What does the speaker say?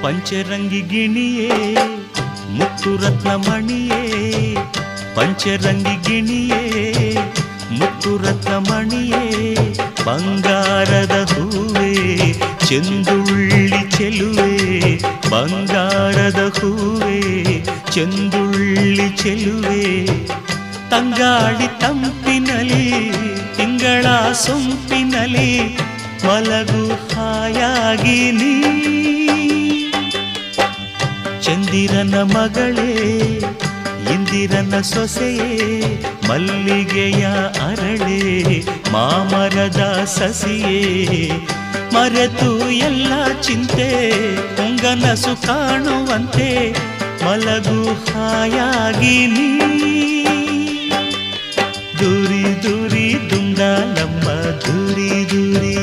ಪಂಚರಂಗಿ ಗಿಣಿಯೇ ಮುತ್ತು ರತ್ನಮಣಿಯೇ, ಪಂಚರಂಗಿ ಗಿಣಿಯೇ ಮುತ್ತು ರತ್ನಮಣಿಯೇ, ಬಂಗಾರದ ಹೂವೇ ಚೆಂದುಳ್ಳಿ ಚೆಲುವೆ, ಬಂಗಾರದ ಹೂವೇ ಚೆಂದುಳ್ಳಿ ಚೆಲುವೆ, ತಂಗಾಳಿ ತಂಪಿನಲಿ ತಿಂಗಳ ಸೊಂಪಿನಲಿ ಮಲಗು ಹಾಯಾಗಿ ನೀ, ಚಂದಿರನ ಮಗಳೇ ಇಂದಿರನ ಸೊಸೆಯೇ, ಮಲ್ಲಿಗೆಯ ಅರಳೆ ಮಾಮರದ ಸಸಿಯೇ, ಮರೆತು ಎಲ್ಲ ಚಿಂತೆ ಹೊಂಗನಸು ಕಾಣುವಂತೆ ಮಲಗು ಹಾಯಾಗಿ ನೀ, ದೂರಿ ದೂರಿ ದುಂಡಾಲಮ್ಮ ದೂರಿ ದೂರಿ.